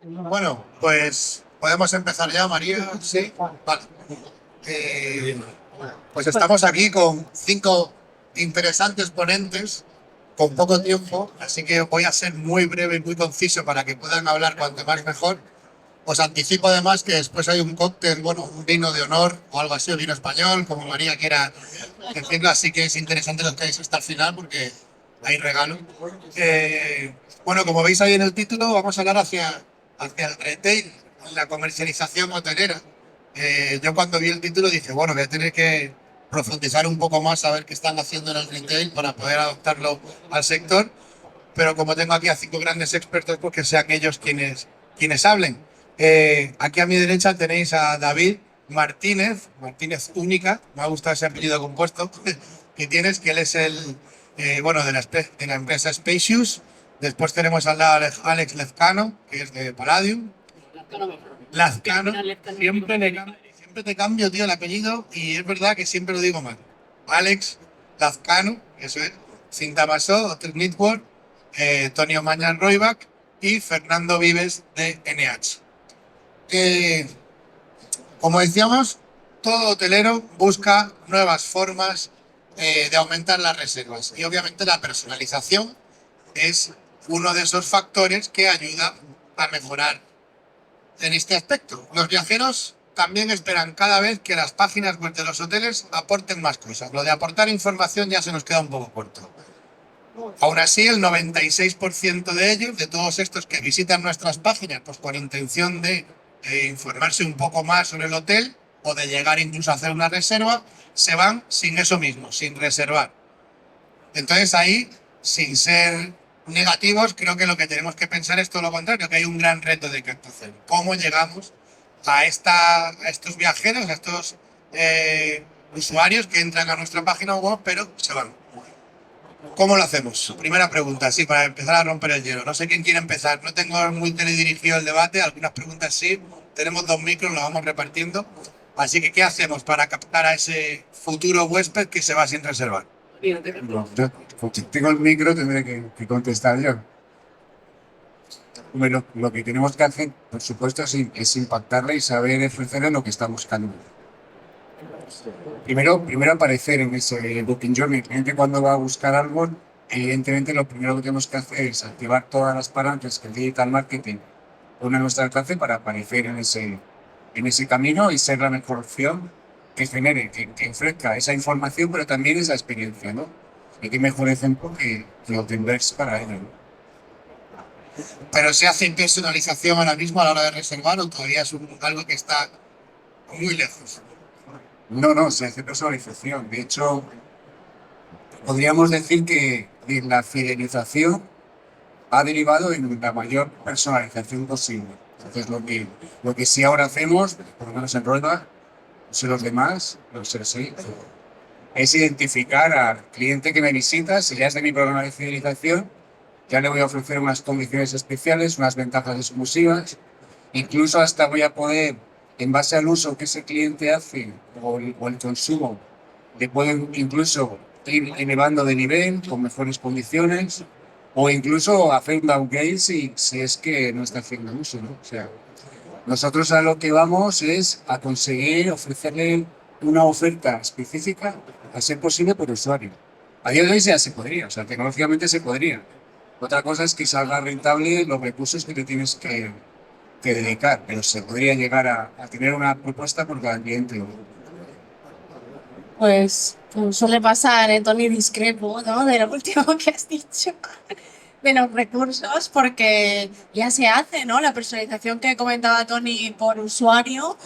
Bueno, pues podemos empezar ya, María. Sí, vale. Eh, pues estamos aquí con 5 interesantes ponentes con poco tiempo, así que voy a ser muy breve y muy conciso para que puedan hablar cuanto más mejor. Os anticipo además que después hay un cóctel, bueno, un vino de honor o algo así, un vino español, como María quiera decirlo, así que es interesante los que hayáis hasta el final porque hay regalo. Bueno, como veis ahí en el título, vamos a hablar hacia el retail, la comercialización hotelera. Yo cuando vi el título dije, bueno, voy a tener que profundizar un poco más a ver qué están haciendo en el retail para poder adaptarlo al sector, pero como tengo aquí a 5 grandes expertos, pues que sean ellos quienes hablen. Aquí a mi derecha tenéis a David Martínez Única, me ha gustado ese apellido compuesto que tienes, que él es bueno, de la empresa Spacious. Después tenemos al lado a Alex Lezcano, que es de Palladium. Lazcano, siempre te cambio, tío, el apellido y es verdad que siempre lo digo mal. Alex Lazcano, eso es, Cinta Masó, Hotel Network, Tonio Mañan Roybach y Fernando Vives de NH. Eh, Como decíamos, todo hotelero busca nuevas formas de aumentar las reservas y obviamente la personalización es uno de esos factores que ayuda a mejorar en este aspecto. Los viajeros también esperan cada vez que las páginas web de los hoteles aporten más cosas. Lo de aportar información ya se nos queda un poco corto. Aún así, el 96% de ellos, de todos estos que visitan nuestras páginas, pues con intención de informarse un poco más sobre el hotel o de llegar incluso a hacer una reserva, se van sin eso mismo, sin reservar. Entonces ahí, sin ser negativos, creo que lo que tenemos que pensar es todo lo contrario, que hay un gran reto de captación. ¿Cómo llegamos a estos viajeros, a estos usuarios que entran a nuestra página web, pero se van? ¿Cómo lo hacemos? Primera pregunta, sí, para empezar a romper el hielo. No sé quién quiere empezar. No tengo muy teledirigido el debate, algunas preguntas sí. Tenemos 2 micros, lo vamos repartiendo. Así que, ¿qué hacemos para captar a ese futuro huésped que se va sin reservar? Bueno, si tengo el micro, tendré que contestar yo. Bueno, lo que tenemos que hacer, por supuesto, es impactarle y saber ofrecerle lo que está buscando. Primero aparecer en ese Booking Journey. El cliente cuando va a buscar algo, evidentemente lo primero que tenemos que hacer es activar todas las palancas que el digital marketing pone a nuestro alcance para aparecer en ese camino y ser la mejor opción que genere, que ofrezca esa información, pero también esa experiencia, ¿no? Y qué mejor ejemplo que Hotelverse para ello, ¿no? Pero se hace personalización ahora mismo a la hora de reservar o todavía es algo que está muy lejos. No, no, se hace personalización. De hecho, podríamos decir que la fidelización ha derivado en la mayor personalización posible. Entonces, lo que sí ahora hacemos, por lo menos en Rueda, no sé los demás, no sé si, es identificar al cliente que me visita, si ya es de mi programa de fidelización, ya le voy a ofrecer unas condiciones especiales, unas ventajas exclusivas, incluso hasta voy a poder, en base al uso que ese cliente hace o el consumo, le puedo incluso ir elevando de nivel con mejores condiciones o incluso hacer un downgrade si es que no está haciendo uso, ¿no? O sea, nosotros a lo que vamos es a conseguir ofrecerle una oferta específica, a ser posible por usuario. A día de hoy ya se podría, o sea, tecnológicamente se podría. Otra cosa es que salga rentable los recursos que te tienes que dedicar, pero se podría llegar a tener una propuesta por cada cliente. Pues como suele pasar, Tony, discrepo, ¿no? De lo último que has dicho, de los recursos, porque ya se hace, ¿no? La personalización que comentaba Tony por usuario,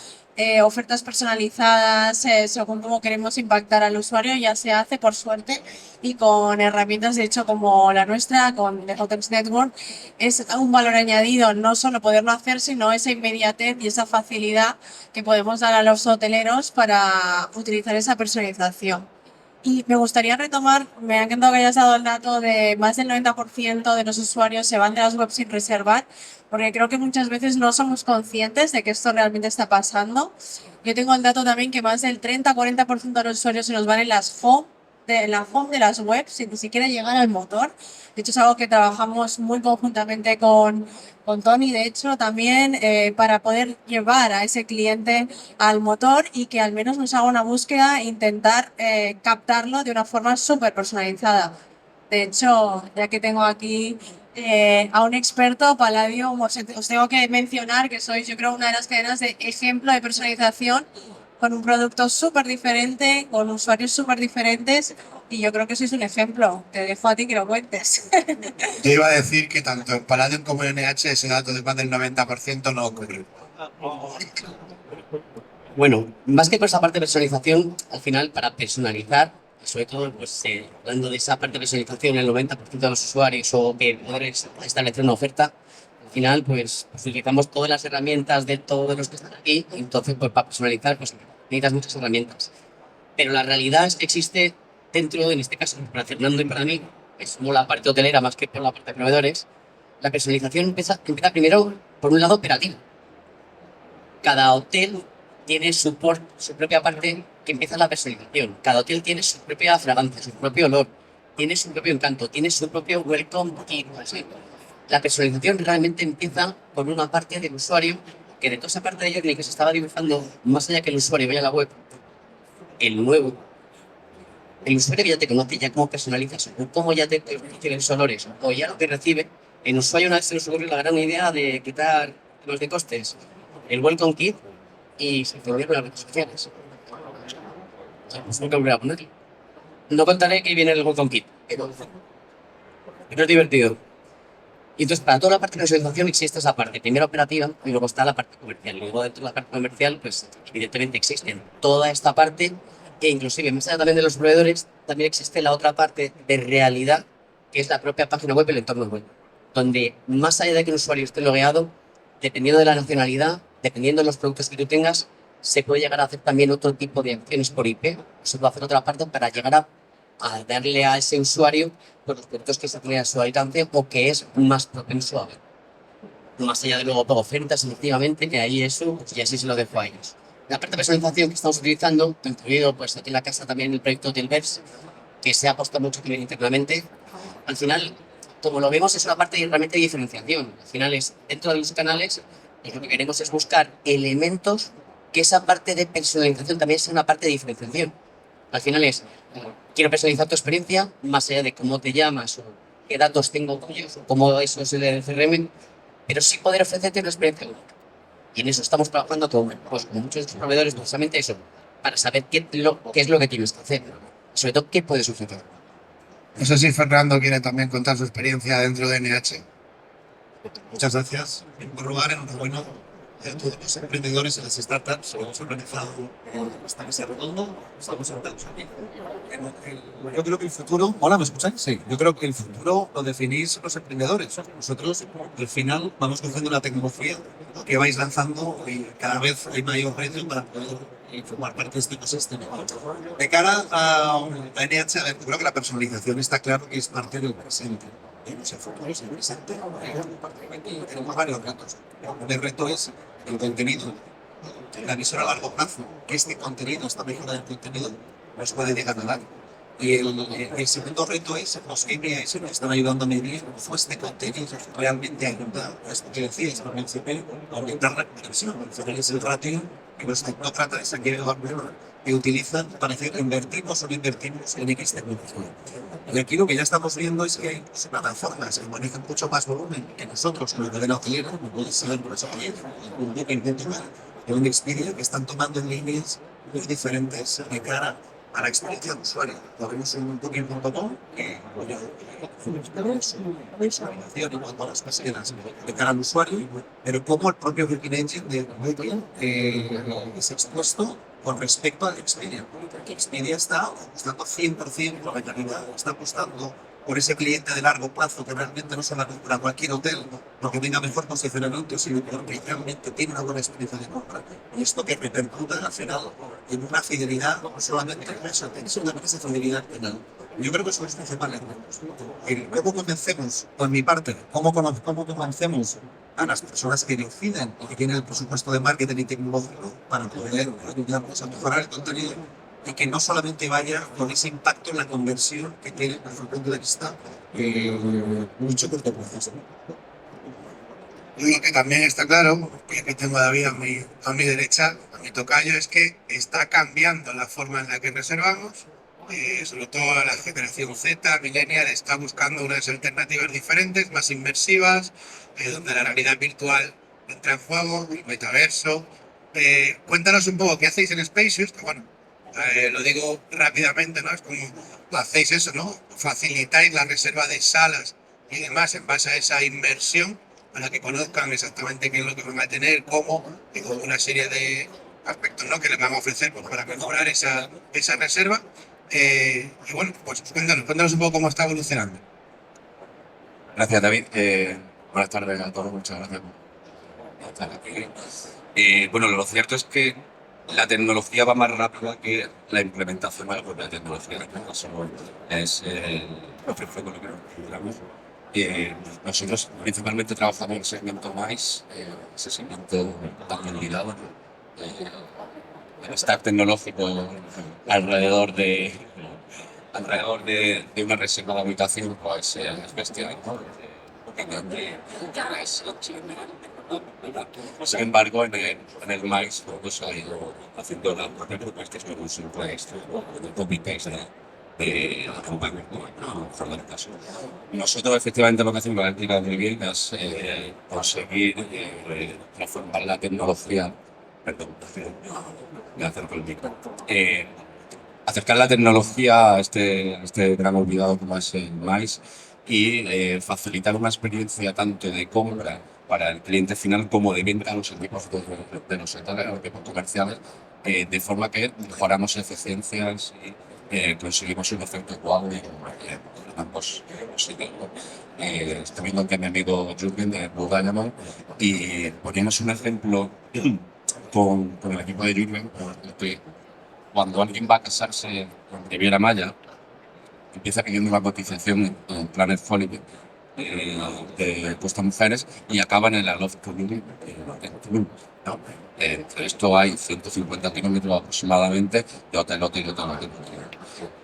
ofertas personalizadas, según cómo queremos impactar al usuario, ya se hace, por suerte, y con herramientas, de hecho, como la nuestra, con The Hotels Network, es un valor añadido, no solo poderlo hacer, sino esa inmediatez y esa facilidad que podemos dar a los hoteleros para utilizar esa personalización. Y me gustaría retomar, me ha encantado que hayas dado el dato de más del 90% de los usuarios se van de las webs sin reservar, porque creo que muchas veces no somos conscientes de que esto realmente está pasando. Yo tengo el dato también que más del 30-40% de los usuarios se nos van en las home, de la home de las webs sin ni siquiera llegar al motor. De hecho, es algo que trabajamos muy conjuntamente con Tony, de hecho, también para poder llevar a ese cliente al motor y que al menos nos haga una búsqueda e intentar captarlo de una forma súper personalizada. De hecho, ya que tengo aquí a un experto, Palladium, os tengo que mencionar que sois, yo creo, una de las cadenas de ejemplo de personalización con un producto súper diferente, con usuarios súper diferentes y yo creo que sois un ejemplo. Te dejo a ti que lo cuentes. Yo iba a decir que tanto en Palladium como en NH ese dato de más del 90% no ocurre. Bueno, más que por esa parte de personalización, al final para personalizar, sobre todo pues, hablando de esa parte de personalización, el 90% de los usuarios o que poder establecer una oferta, al final pues utilizamos todas las herramientas de todos los que están aquí, entonces pues para personalizar pues necesitas muchas herramientas. Pero la realidad es que existe dentro, en este caso, para Fernando y para mí, es como la parte hotelera más que por la parte de proveedores, la personalización empieza primero por un lado operativo. Cada hotel tiene su propia parte que empieza la personalización. Cada hotel tiene su propia fragancia, su propio olor, tiene su propio encanto, tiene su propio welcome kit. Así. La personalización realmente empieza por una parte del usuario, que de toda esa parte de journey que se estaba dibujando, más allá que el usuario vaya a la web, el nuevo, el usuario que ya te conoce, ya cómo personalizas, o cómo ya te tiene los olores, o ya lo que recibe, el usuario una vez se nos ocurrió la gran idea de quitar los de costes, el welcome kit, y se fundió con las redes sociales. Es lo que voy a poner. No contaré que viene el welcome kit, pero es divertido. Y entonces, para toda la parte de personalización existe esa parte, primero operativa y luego está la parte comercial. Y luego dentro de la parte comercial, pues evidentemente existe toda esta parte e inclusive más allá también de los proveedores, también existe la otra parte de realidad, que es la propia página web y el entorno web, donde más allá de que un usuario esté logueado, dependiendo de la nacionalidad, dependiendo de los productos que tú tengas, se puede llegar a hacer también otro tipo de acciones por IP, se puede hacer otra parte para llegar a darle a ese usuario por los productos que se tienen a su alcance o que es más propenso a ver. Más allá de luego por ofertas, efectivamente, que ahí eso, y así se lo dejo a ellos. La parte de personalización que estamos utilizando, incluido pues aquí en la casa también el proyecto Hotelverse, que se ha apostado mucho también internamente, al final, como lo vemos, es una parte realmente de diferenciación. Al final es, dentro de los canales, lo que queremos es buscar elementos que esa parte de personalización también sea una parte de diferenciación. Al final es, quiero personalizar tu experiencia, más allá de cómo te llamas o qué datos tengo tuyos o cómo eso es el CRM, pero sí poder ofrecerte una experiencia única. Y en eso estamos trabajando pues, con muchos de estos proveedores, precisamente eso, para saber qué es lo que tienes que hacer, sobre todo qué puedes ofrecer. No sé si Fernando quiere también contar su experiencia dentro de NH. Muchas gracias. En primer lugar, enhorabuena a todos los emprendedores y las startups. Hemos organizado esta mesa redonda. Estamos sentados aquí. Yo creo que el futuro. Hola, ¿me escucháis? Sí. Yo creo que el futuro lo definís los emprendedores. Nosotros, al final, vamos cogiendo una tecnología que vais lanzando y cada vez hay mayor reto para poder formar parte de este ecosistema. De cara a NH, yo creo que la personalización está claro que es parte del presente. Tenemos el futuro, es el presente. Tenemos varios retos. El primer reto es el contenido, la visión a largo plazo, que este contenido, esta mejora del contenido, nos puede llegar a dar. Y el segundo reto es los KPIs que están ayudando a medir cómo este contenido realmente ayuda a esto que decías al principio, a aumentar la conversión. Es el ratio que no trata de sacar el valor que utilizan para decir invertimos o no invertimos en X tecnología. Y aquí lo que ya estamos viendo es que hay plataformas que manejan mucho más volumen que nosotros, con lo de la hotelera, como puede ser por eso un Booking de un Expedia, que están tomando en líneas muy diferentes de cara a la experiencia del usuario. Lo vemos en Booking.com, que tenemos una visualización en cuanto a las búsquedas de cara al usuario, pero como el propio Booking Engine de Booking es expuesto con respecto al Expedia. Expedia está apostando 100% por la calidad, está apostando por ese cliente de largo plazo que realmente no se va a comprar cualquier hotel porque tenga mejor posicionamiento, sino porque realmente tiene una buena experiencia de compra. Y esto que repercuta al final en una fidelidad, no solamente en eso, sino también esa fidelidad penal. Yo creo que eso es principal. ¿Cómo convencemos, por mi parte, cómo convencemos a las personas que deciden y que tienen el presupuesto de marketing y tecnológico para poder ayudarnos a mejorar el contenido? y que no solamente vaya con ese impacto en la conversión que tiene desde el punto de vista mucho corto plazo. Yo lo que también está claro, y aquí tengo a David a mi derecha, a mi tocayo, es que está cambiando la forma en la que reservamos. Sobre todo la generación Z, millennial, está buscando unas alternativas diferentes, más inmersivas, donde la realidad virtual entra en juego, el metaverso. Cuéntanos un poco qué hacéis en Spacious, que bueno, lo digo rápidamente, ¿no? Es como hacéis eso, ¿no? Facilitáis la reserva de salas y demás en base a esa inmersión para que conozcan exactamente qué es lo que van a tener, cómo, y con una serie de aspectos, ¿no?, que les van a ofrecer pues, para mejorar esa reserva. Y bueno, pues cuéntanos un poco cómo está evolucionando. Gracias, David. Buenas tardes a todos, muchas gracias por estar aquí. Bueno, lo cierto es que la tecnología va más rápida que la implementación de la propia tecnología. En este caso es lo que fue con lo que nos encontramos. Nosotros principalmente trabajamos en el segmento MICE, ese segmento también ligado. El stack tecnológico alrededor de una reserva de habitación, pues es bestial, ¿no? Sin embargo, en el MICE pues, ha ido haciendo las propias propuestas con un simple copy-paste de la campaña, mejor del caso. Nosotros efectivamente lo que hacemos en la muy bien es conseguir transformar la tecnología, perdón, voy a hacer con el micro. Acercar la tecnología a este gran olvidado como es el MICE y facilitar una experiencia tanto de compra para el cliente final como de venta a los equipos de los sectores, los equipos comerciales, de forma que mejoramos eficiencias y conseguimos un efecto wow en ambos sitios. Estoy viendo que mi amigo Jürgen de Blue Diamond y poníamos un ejemplo con el equipo de Jürgen, que cuando alguien va a casarse en Riviera Maya, empieza pidiendo una cotización en Planet Holiday de puestas mujeres y acaba en el Aloft Community en Tulum, ¿no? Entre esto hay 150 kilómetros aproximadamente de hotel.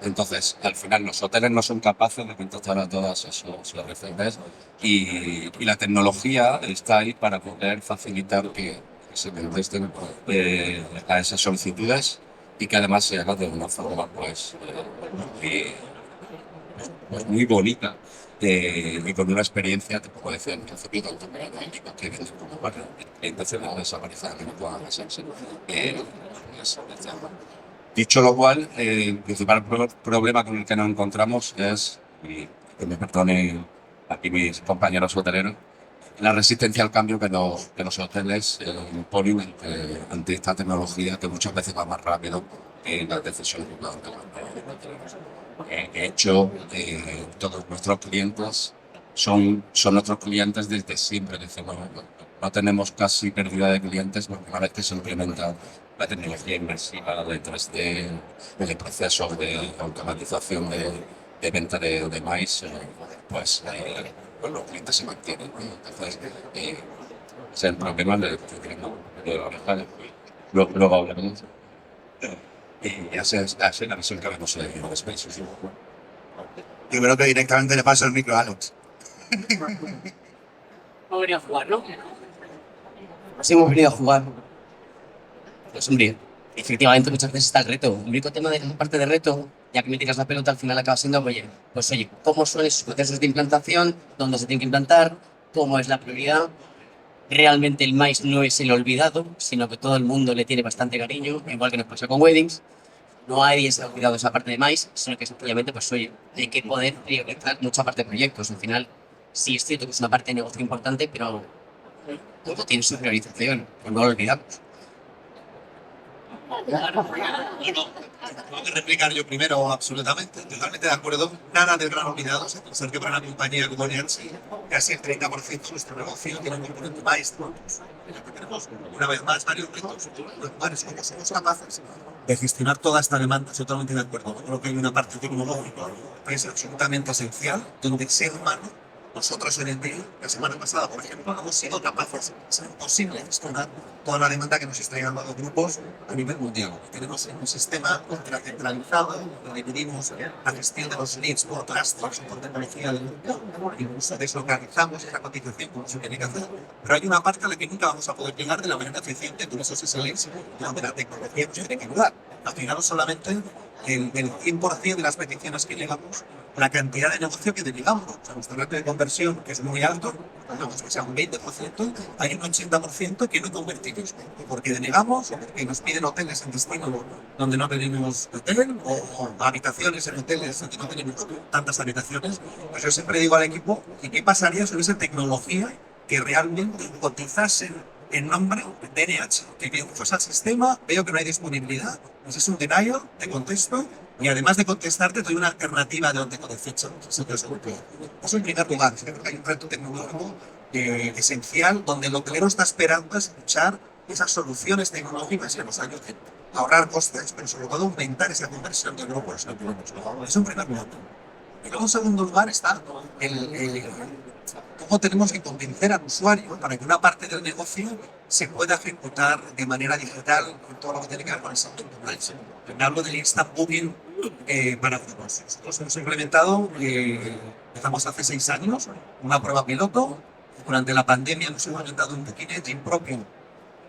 Entonces, al final, los hoteles no son capaces de contestar a todas esos RFPs y la tecnología está ahí para poder facilitar que se contesten a esas solicitudes y que además se haga de una forma muy bonita y con una experiencia, te puedo decir, en principio, tanto para el equipo que viene como para el cliente final desaparecer que no puedan hacerse. Dicho lo cual, el principal problema con el que nos encontramos es, y que me perdone aquí mis compañeros hoteleros, la resistencia al cambio que los hoteles imponen ante esta tecnología que muchas veces va más rápido que las decisiones que puedan tomar. De hecho, todos nuestros clientes son nuestros clientes desde siempre. Decimos, no tenemos casi pérdida de clientes porque una vez que se implementa la tecnología inmersiva de 3D, de procesos de automatización de venta de maíz, pues los clientes se mantienen, ¿no? Entonces, ese es el problema de la oreja. Luego hablaremos. Y así es la visión que vemos en los Spacious. Yo creo que directamente le paso el micro a Alex. Hemos venido a jugar, ¿no? Sí, hemos venido a jugar. Pues hombre, efectivamente muchas veces está el reto. El único tema de la parte de reto, ya que me tiras la pelota, al final acaba siendo, oye, ¿cómo son esos procesos de implantación? ¿Dónde se tiene que implantar? ¿Cómo es la prioridad? Realmente el MICE no es el olvidado, sino que todo el mundo le tiene bastante cariño, igual que nos pasa con Weddings. No hay se ha olvidado esa parte de MICE, sino que sencillamente, pues oye, hay que poder priorizar mucha parte de proyectos. Al final, sí es cierto que es una parte de negocio importante, pero todo tiene su priorización, pues no lo olvidamos. Tengo que replicar yo primero, absolutamente, totalmente de acuerdo. Nada de gran olvidado, a pensar que para una compañía como Nancy, casi el 30% de nuestro negocio tiene un componente maestro. Tenemos, una vez más, varios retos. ¿Cómo somos capaces de gestionar toda esta demanda? Estoy totalmente de acuerdo. Creo que hay una parte tecnológica que es absolutamente esencial, donde el ser humano Nosotros en el día, la semana pasada, por ejemplo, hemos sido capaces, es imposible gestionar toda la demanda que nos está llegando a los grupos a nivel mundial. Tenemos un sistema ultracentralizado donde dividimos la gestión de los leads por clusters o por tecnología del mercado. Incluso deslocalizamos esa cotización como se tiene que hacer. Pero hay una parte a la que nunca vamos a poder llegar de la manera eficiente con esos SLAs donde la tecnología nos tiene que ayudar. Al final solamente el 100% de las peticiones que llegamos, la cantidad de negocio que denegamos. O sea, nuestro ratio de conversión, que es muy alto, digamos que sea un 20%, hay un 80% que no convertimos. Porque denegamos o porque nos piden hoteles en destino donde no tenemos hotel o habitaciones en hoteles donde no tenemos tantas habitaciones. Pues yo siempre digo al equipo, ¿y qué pasaría si hubiese tecnología que realmente cotizase en nombre de NH? Que veo cosas al sistema, veo que no hay disponibilidad, pues es un denial, te contesto y además de contestarte, te doy una alternativa de donde con fecha. Eso en primer lugar. Creo que hay un reto tecnológico esencial donde el hotelero está esperando a escuchar esas soluciones tecnológicas que nos ayuden a ahorrar costes, pero sobre todo aumentar esa conversión de grupos. Eso en primer lugar. Y luego en segundo lugar está cómo tenemos que convencer al usuario para que una parte del negocio se pueda ejecutar de manera digital en todo lo que tiene que ver con el sector online. Me hablo del instant booking para grupos. Nosotros hemos implementado, empezamos hace 6 años, una prueba piloto. Durante la pandemia hemos implementado un booking engine propio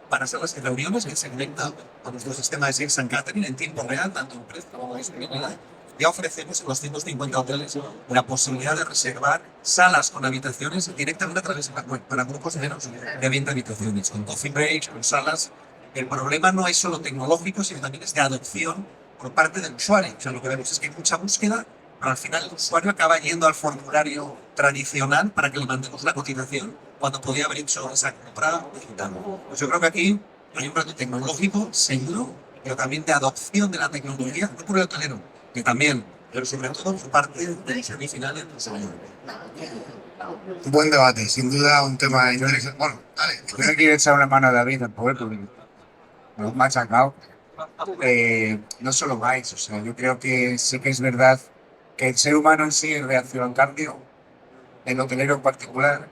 para salas de reuniones que se conecta a nuestro sistema de Sales and Catering en tiempo real, tanto en precio como en disponibilidad. Ya ofrecemos en los 150 hoteles la posibilidad de reservar salas con habitaciones directamente a través de la web para grupos menos de 20 habitaciones, con coffee breaks, con salas. El problema no es solo tecnológico, sino también es de adopción por parte del usuario. O sea, lo que vemos es que hay mucha búsqueda, pero al final el usuario acaba yendo al formulario tradicional para que le mandemos la cotización cuando podía haber hecho esa compra digital. Pues yo creo que aquí hay un reto tecnológico seguro, pero también de adopción de la tecnología, no por el hotelero, que también, pero sobre todo por parte del servicio final del desarrollo. Buen debate, sin duda un tema interesante. Bueno, dale. Yo le quiero echar una mano a David al poder porque me lo he machacado. No solo vais, o sea, yo creo que sí que es verdad que el ser humano en sí reacciona al cambio, el hotelero en particular.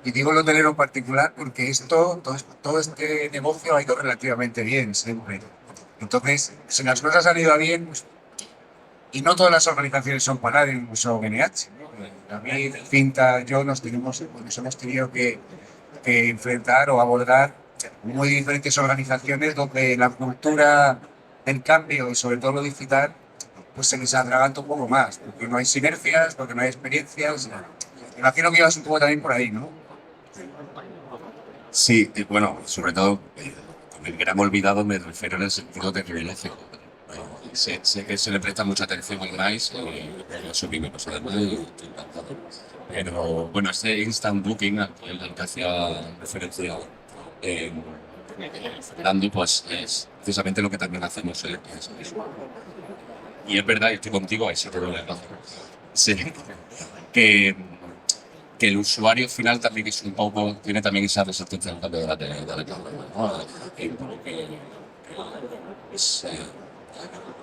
Y digo el hotelero en particular porque todo este negocio ha ido relativamente bien siempre. Entonces, si las cosas han ido bien, pues, y no todas las organizaciones son para nadie, incluso NH. David, Cinta, yo nos hemos tenido que enfrentar o abordar muy diferentes organizaciones donde la cultura del cambio y sobre todo lo digital pues se les atraganta un poco más, porque no hay sinergias, porque no hay experiencias. Imagino que ibas un poco también por ahí, ¿no? Sí, bueno, sobre todo, con el gran olvidado me refiero en el sentido de privilegio. Sé que se le presta mucha atención al maíz, yo soy mi persona además y estoy encantado. Pero bueno, este instant booking al que hacía referencia Fernando, pues es precisamente lo que también hacemos en y es verdad, y estoy contigo, ese problema. Sí, que, que el usuario final también es un poco, tiene también esa resistencia al cambio de la tecnología, ¿no? Que es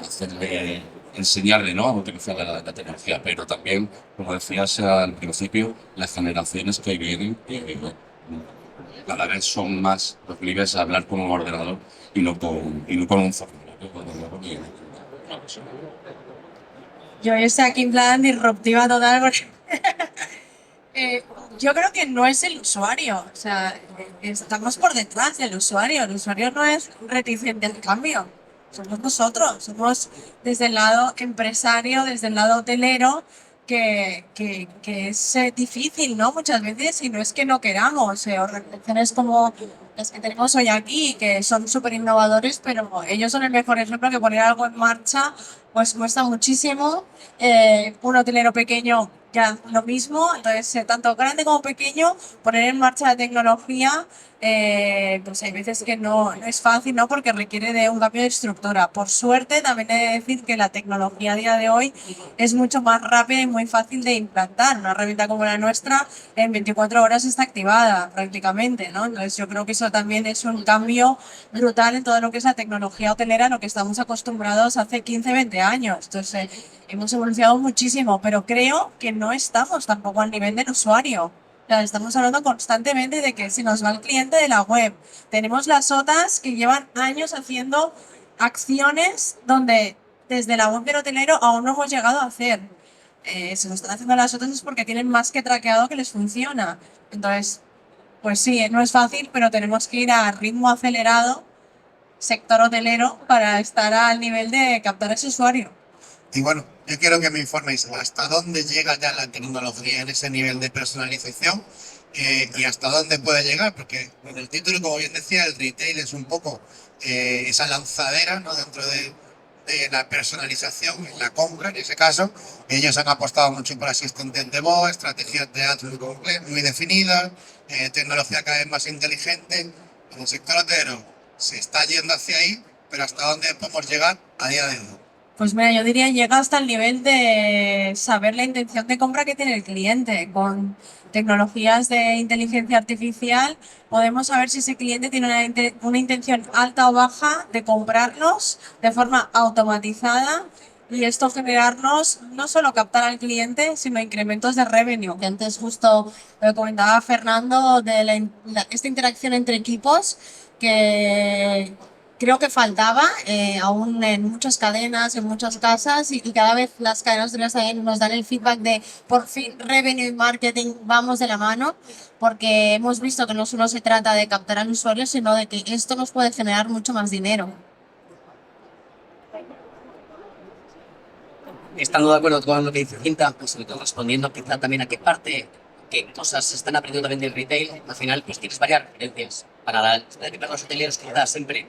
hacerle, enseñarle, ¿no?, a utilizar la tecnología, pero también, como decías al principio, las generaciones que vienen cada vez son más proclives a hablar con un ordenador y no con un formulario. Yo estoy aquí en plan disruptiva total porque yo creo que no es el usuario, o sea, estamos por detrás del usuario. El usuario no es reticente al cambio, somos nosotros, somos desde el lado empresario, desde el lado hotelero, que es difícil, ¿no? Muchas veces, y no es que no queramos, organizaciones como las que tenemos hoy aquí, que son súper innovadores, pero ellos son el mejor ejemplo que poner algo en marcha pues cuesta muchísimo. Un hotelero pequeño ya lo mismo, entonces tanto grande como pequeño, poner en marcha la tecnología pues hay veces que no es fácil, ¿no? Porque requiere de un cambio de estructura. Por suerte, también he de decir que la tecnología a día de hoy es mucho más rápida y muy fácil de implantar. Una herramienta como la nuestra en 24 horas está activada prácticamente, ¿no? Entonces yo creo que eso también es un cambio brutal en todo lo que es la tecnología hotelera, a lo que estamos acostumbrados hace 15, 20 años. Entonces hemos evolucionado muchísimo, pero creo que no estamos tampoco al nivel del usuario. O sea, estamos hablando constantemente de que se nos va el cliente de la web. Tenemos las OTAs que llevan años haciendo acciones donde desde la web del hotelero aún no hemos llegado a hacer. Se lo están haciendo las OTAs es porque tienen más que traqueado que les funciona. Entonces, pues sí, no es fácil, pero tenemos que ir a ritmo acelerado, sector hotelero, para estar al nivel de captar a ese usuario. Y bueno, yo quiero que me informéis hasta dónde llega ya la tecnología en ese nivel de personalización y hasta dónde puede llegar, porque en el título, como bien decía, el retail es un poco esa lanzadera, ¿no? Dentro de la personalización, en la compra en ese caso. Ellos han apostado mucho por asistentes de voz, estrategias de ads muy definidas, tecnología cada vez más inteligente. En el sector hotelero se está yendo hacia ahí, pero hasta dónde podemos llegar a día de hoy. Pues mira, yo diría llega hasta el nivel de saber la intención de compra que tiene el cliente. Con tecnologías de inteligencia artificial podemos saber si ese cliente tiene una intención alta o baja de comprarnos de forma automatizada y esto generarnos no solo captar al cliente, sino incrementos de revenue. Que antes justo lo comentaba Fernando de esta interacción entre equipos que creo que faltaba aún en muchas cadenas, en muchas casas y cada vez las cadenas hoteleras también nos dan el feedback de por fin revenue y marketing vamos de la mano porque hemos visto que no solo se trata de captar al usuario, sino de que esto nos puede generar mucho más dinero. Estando de acuerdo con lo que dice Cinta, pues sobre todo respondiendo quizá también a qué parte, qué cosas se están aprendiendo también del retail, al final pues tienes varias referencias. Para los hoteleros quizás siempre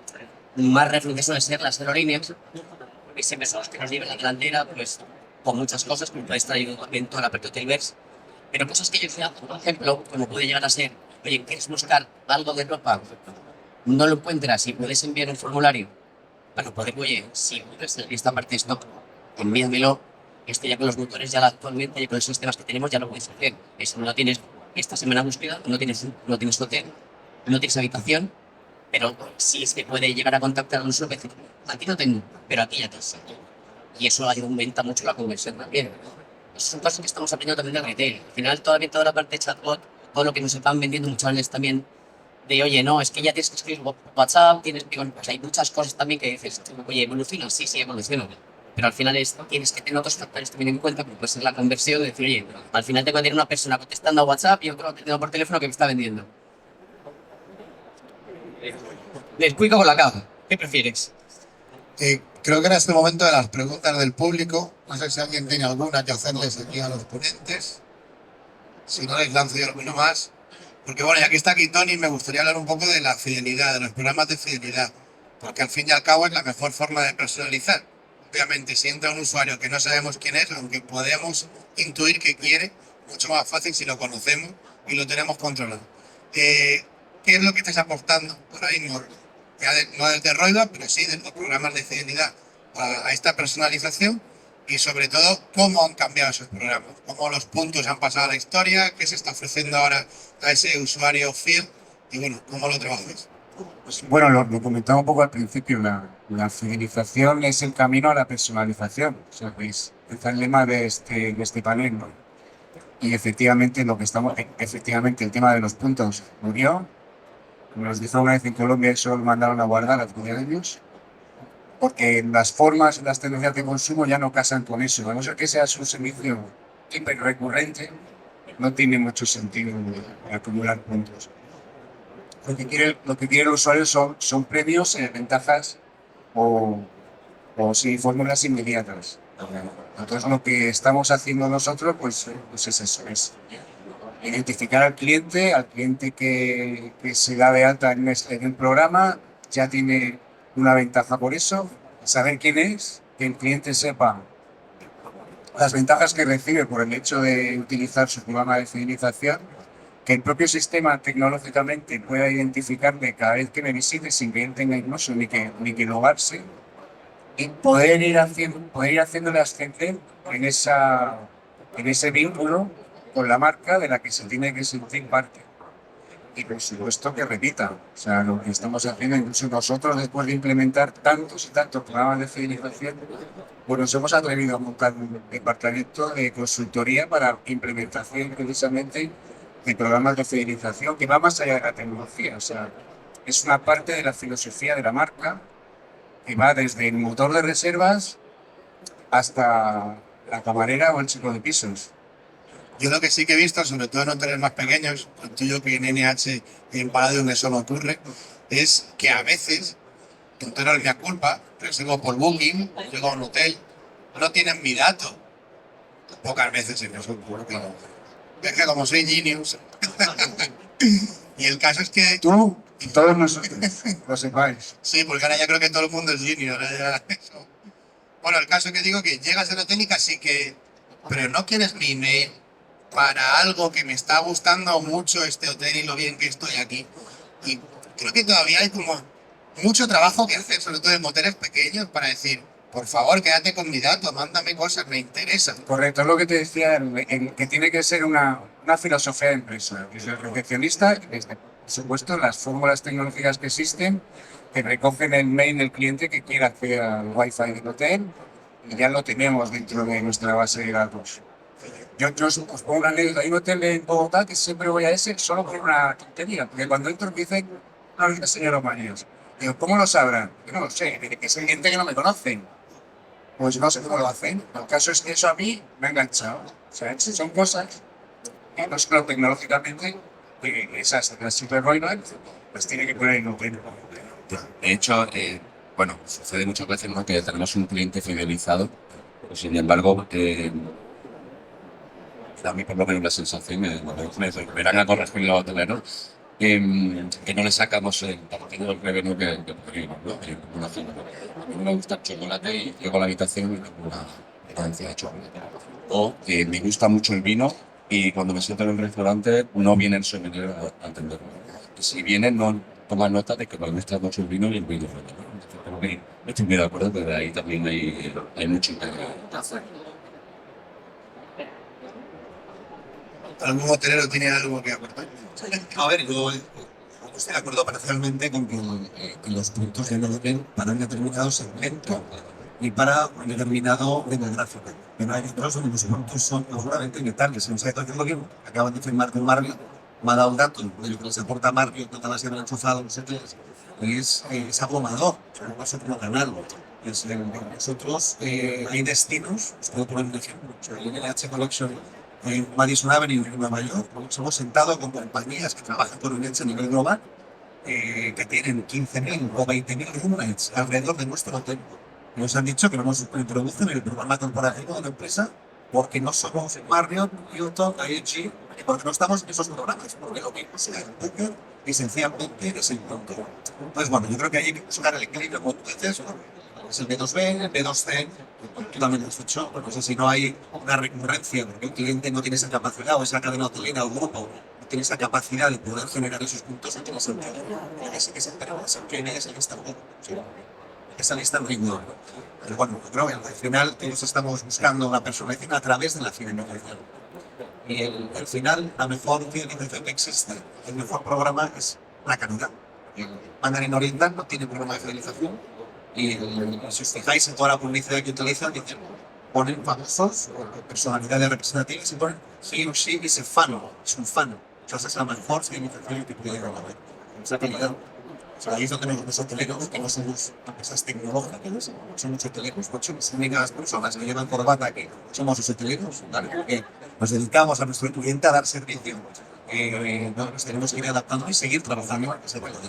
más referencia suelen ser las aerolíneas, porque siempre son los que nos llevan la delantera, pues con muchas cosas, como puede estar ahí también toda la parte hotelers, pero cosas que yo decía, por ejemplo, como puede llegar a ser, oye, ¿quieres buscar algo de ropa? No lo encuentras y puedes enviar un formulario para poder, oye, si puedes en esta parte de stock, envíamelo. Ya con los motores, ya actualmente, ya con los sistemas que tenemos, ya lo puedes hacer. Eso no tienes esta semana búsqueda, no tienes hotel, no tienes habitación, pero sí es que puede llegar a contactar a un usuario y decir, aquí no tengo, pero aquí ya te sé. Y eso aumenta mucho la conversión también. Esas son cosas que estamos aprendiendo también del retail. Al final, todavía toda la parte de chatbot, todo lo que nos están vendiendo muchas veces también, de oye, no, es que ya tienes que escribir WhatsApp, tienes que, pues hay muchas cosas también que dices, oye, ¿evoluciona? Sí, evoluciona. Pero al final tienes que tener otros factores también en cuenta, como puede ser la conversión, de decir, oye, al final tengo que tener una persona contestando a WhatsApp y otro atendiendo por teléfono que me está vendiendo. Les cuico con la caja. ¿Qué prefieres? Creo que era este el momento de las preguntas del público. No sé si alguien tiene alguna que hacerles aquí a los ponentes. Si no, les lanzo yo alguno más. Porque bueno, ya que está aquí Tony, me gustaría hablar un poco de la fidelidad, de los programas de fidelidad. Porque al fin y al cabo es la mejor forma de personalizar. Obviamente, si entra un usuario que no sabemos quién es, aunque podemos intuir que quiere, mucho más fácil si lo conocemos y lo tenemos controlado. ¿Qué es lo que estáis apostando por ahí? No desde Roida, pero sí de los programas de fidelidad a esta personalización y sobre todo cómo han cambiado esos programas, cómo los puntos han pasado a la historia, qué se está ofreciendo ahora a ese usuario fiel y bueno, cómo lo trabajáis. Pues, bueno, lo comentaba un poco al principio, la fidelización es el camino a la personalización, o sea, es el lema de este panel, ¿no? Y efectivamente efectivamente el tema de los puntos murió. Como nos dijo una vez en Colombia, eso lo mandaron a guardar hace 10 años, porque las formas, las tendencias de consumo ya no casan con eso, a no ser que sea un servicio hiper recurrente, no tiene mucho sentido acumular puntos. Lo que quiere el usuario son premios, ventajas o sí, fórmulas inmediatas. Entonces lo que estamos haciendo nosotros pues es eso, es identificar al cliente que se da de alta en el programa, ya tiene una ventaja por eso, saber quién es, que el cliente sepa las ventajas que recibe por el hecho de utilizar su programa de fidelización, que el propio sistema tecnológicamente pueda identificarme cada vez que me visite sin que él tenga incluso ni que logarse y poder ir haciéndole ascender en ese vínculo con la marca de la que se tiene que sentir parte. Y por supuesto que repita, o sea, lo que estamos haciendo incluso nosotros después de implementar tantos y tantos programas de fidelización, pues nos hemos atrevido a montar un departamento de consultoría para implementación precisamente de programas de fidelización que va más allá de la tecnología, o sea, es una parte de la filosofía de la marca que va desde el motor de reservas hasta la camarera o el chico de pisos. Yo lo que sí que he visto, sobre todo en hoteles más pequeños, yo que en NH y en Palladium eso no ocurre, es que a veces, con toda la culpa, reservo por Booking, llego a un hotel, no tienen mi dato. Pocas veces en eso ocurre, pero es que como soy genius. Y el caso es que... Tú y todos nosotros, lo sepáis. Sí, porque ahora ya creo que todo el mundo es junior. Eso. Bueno, el caso es que digo que llegas al hotel y casi que... Pero no quieres mi email para algo que me está gustando mucho este hotel y lo bien que estoy aquí. Y creo que todavía hay como mucho trabajo que hacer, sobre todo en hoteles pequeños, para decir, por favor, quédate con mi dato, mándame cosas, me interesa. Correcto, es lo que te decía, que tiene que ser una filosofía de empresa. Desde el recepcionista, desde, por supuesto, las fórmulas tecnológicas que existen, que recogen el mail del cliente que quiera acceder al Wi-Fi del hotel, y ya lo tenemos dentro de nuestra base de datos. Yo os pongo una anécdota. Hay un hotel en Bogotá que siempre voy a ese solo por una tontería, porque cuando entro me dicen, no, señor Maños. Digo, ¿cómo lo sabrán? Yo no lo sé, que es gente que no me conocen. Pues no sé cómo lo hacen. El caso es que eso a mí me ha enganchado. O sea, son cosas que no solo tecnológicamente, esas super Royal, pues tiene que poner en hotel. De hecho, bueno, sucede muchas veces, ¿no?, que tenemos un cliente fidelizado, pero sin embargo, a mí por lo menos la sensación, me verán a corregir los hoteleros, que no le sacamos el partido del revenue que podríamos, ¿no? A mí me gusta el chocolate y llego a la habitación y tengo una estancia de chocolate. O me gusta mucho el vino y cuando me siento en el restaurante no viene el sommelier a atenderme. Y si viene, no toma nota de que me gusta mucho el vino y el vino. Entonces, creo que estoy muy de acuerdo, pero ahí también hay mucho que hacer. ¿Algún hotelero tiene algo que aportar? A ver, yo estoy de acuerdo parcialmente con que los puntos de hotel para un determinado segmento y para un determinado demográfico. Pero hay otros donde los puntos son seguramente vitales. En un sector que acaban de firmar con Marriott, me ha dado un dato de lo que les aporta Marriott, no te vas a ver enchufado, no sé qué es abrumador, no sé cómo ganarlo. Nosotros hay destinos, os puedo poner un ejemplo, en el H Collection en Madison Avenue en Nueva York, nos hemos sentado con compañías que trabajan por un a nivel global, que tienen 15.000 o 20.000 roommates alrededor de nuestro hotel. Nos han dicho que no nos introducen en el programa corporativo de la empresa porque no somos Marriott, Hilton, IHG, y porque no estamos en esos programas, porque lo mismo sea el Booker y sencillamente es el punto. Entonces, bueno, yo creo que hay que buscar el equilibrio, como tú dices, ¿no? Es el B2B, el B2C, tú también lo has hecho, porque si no hay una recurrencia, porque un cliente no tiene esa capacidad, o esa cadena hotelera o el grupo no tiene esa capacidad de poder generar esos puntos, no tiene sentido. Ese que se entera, quién es el que está esa lista en rigor. Pero bueno, yo creo que al final todos estamos buscando la personalización a través de la fidelización. Y al final, la mejor fidelización que existe, el mejor programa es la calidad. El Mandarin Oriental no tiene programa de fidelización. Y si os fijáis en toda la publicidad que utilizan, dicen, ponen famosos, personalidades representativas y ponen he or she is a fan, es un fan. Entonces es la mejor fidelización que puede haber. Esa calidad. O sea, ahí es donde los hoteleros, que no somos empresas tecnológicas, somos hoteleros, pues somos únicas personas que llevan corbata, que somos los hoteleros, ¿vale? Porque nos dedicamos a nuestro cliente a dar servicio. Nos tenemos que ir adaptando y seguir trabajando en ese valor.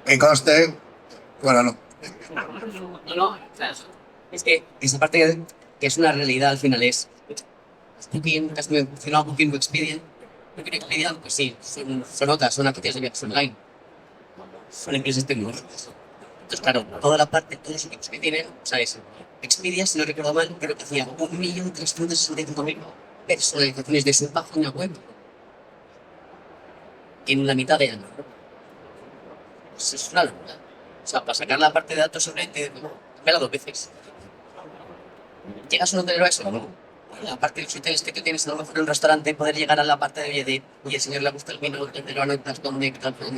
Que conste, bueno, no. No, claro. Es que esa parte que es una realidad al final es Booking, que has mencionado Booking o Expedia. Booking y Expedia, pues sí, son otras, son agencias de viajes online. Son empresas tecnológicas. Entonces, claro, toda la parte, todos los equipos que tienen, ¿sabes? Expedia, si no recuerdo mal, creo que hacía 1.365.000 personalizaciones de su página web tiene la mitad de año. Pues es una locura. O sea, para sacar la parte de datos sobre vela 2 veces. ¿Llegas a un hotelero a eso? No. La parte de los hoteles que tú tienes, a lo mejor en un restaurante, poder llegar a la parte de y el señor le gusta el vino, te lo anotas dónde, tal, pues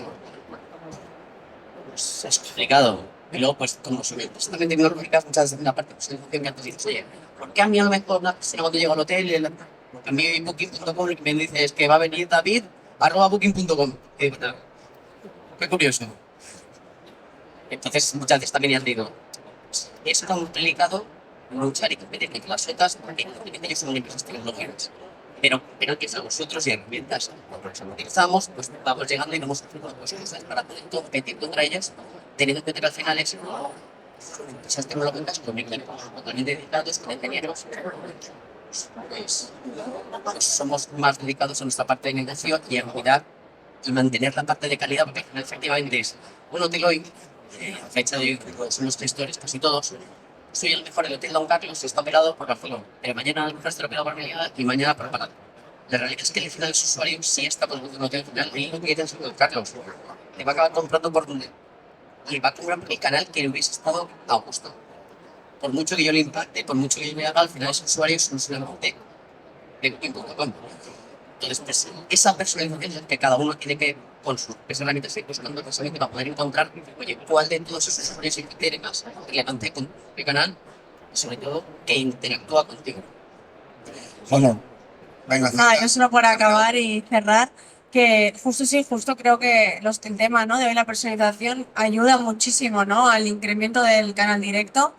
es complicado. Y luego, pues, como supuestamente tecnológicas, muchas veces en la parte de personalización que antes dices, oye, ¿por qué a mí a lo mejor una persona cuando llego al hotel, a mí booking.com lo que me dice es que va a venir David @booking.com? Qué curioso. Entonces, muchas veces también ya digo, es complicado luchar y competir con las otras, porque ellos son empresas tecnológicas. Pero que a nosotros y herramientas que utilizamos, pues vamos llegando y vamos haciendo cosas para poder competir contra ellas, teniendo en cuenta que al final son empresas tecnológicas con equipos totalmente dedicados, con ingenieros. Pues somos más dedicados a nuestra parte de negocio y a cuidar y mantener la parte de calidad, porque al final efectivamente es un hotel hoy, a fecha de hoy, son los gestores, casi todos. Soy el mejor del hotel Don Carlos, está operado por Barcelona, pero mañana a lo mejor está operado por Meliá y mañana por Palado. La realidad es que al final el usuario sí está por un hotel final y lo que quiere es Don Carlos. Le va a acabar comprando por donde. Y va a comprar por el canal que hubiese estado a gusto. Por mucho que yo le impacte, por mucho que yo le haga, al final ese usuario es un solamente de booking.com. Entonces, pues, esa personalización es que cada uno tiene que, con sus herramientas, ir buscando precisamente para poder encontrar, oye, cuál de todos esos usuarios que tiene más relevante con el canal y sobre todo que interactúa contigo. Bueno, venga. Nada, yo solo por acabar y cerrar, que justo creo que el tema, ¿no?, de hoy la personalización ayuda muchísimo, ¿no?, al incremento del canal directo,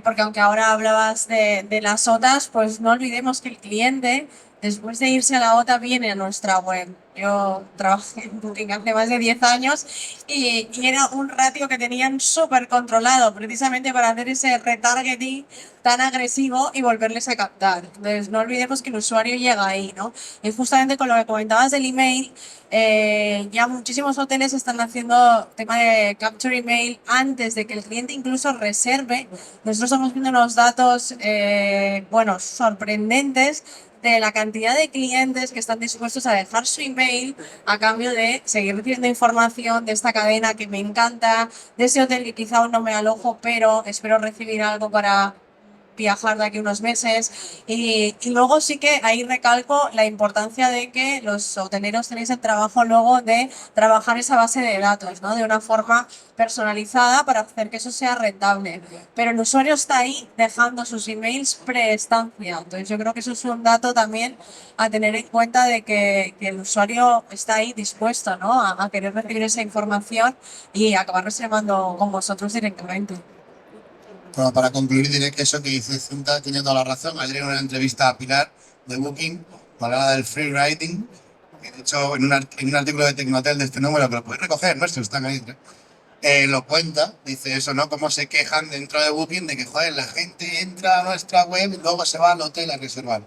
porque aunque ahora hablabas de las OTAs, pues no olvidemos que el cliente, después de irse a la OTA, viene a nuestra web. Yo trabajé en Booking hace más de 10 años y era un ratio que tenían súper controlado, precisamente para hacer ese retargeting tan agresivo y volverles a captar. Entonces, no olvidemos que el usuario llega ahí, ¿no? Y justamente con lo que comentabas del email, ya muchísimos hoteles están haciendo tema de capture email antes de que el cliente incluso reserve. Nosotros estamos viendo unos datos, bueno, sorprendentes de la cantidad de clientes que están dispuestos a dejar su email a cambio de seguir recibiendo información de esta cadena que me encanta, de ese hotel que quizá aún no me alojo, pero espero recibir algo para viajar de aquí unos meses. Y luego sí que ahí recalco la importancia de que los hoteleros tenéis el trabajo luego de trabajar esa base de datos, ¿no?, de una forma personalizada para hacer que eso sea rentable. Pero el usuario está ahí dejando sus emails pre-estancia. Entonces yo creo que eso es un dato también a tener en cuenta de que el usuario está ahí dispuesto, ¿no?, a querer recibir esa información y acabar reservando con vosotros directamente. Bueno, para concluir diré que eso que dice Cinta tiene toda la razón. Ayer en una entrevista a Pilar de Booking, hablaba del free riding, que de hecho en un artículo de Tecnotel de este número, que lo puedes recoger, nuestro, están ahí, lo cuenta, dice eso, ¿no? Cómo se quejan dentro de Booking de que, joder, la gente entra a nuestra web y luego se va al hotel a reservar.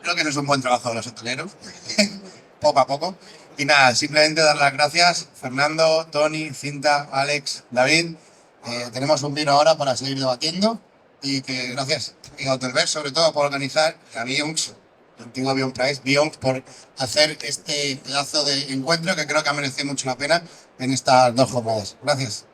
Creo que eso es un buen trabajo de los hoteleros, poco a poco. Y nada, simplemente dar las gracias, Fernando, Tony, Cinta, Alex, David. Tenemos un vino ahora para seguir debatiendo y que gracias a Hotelver sobre todo por organizar, a Beyonce, el antiguo Beyonce, por hacer este pedazo de encuentro que creo que ha merecido mucho la pena en estas 2 jornadas. Gracias.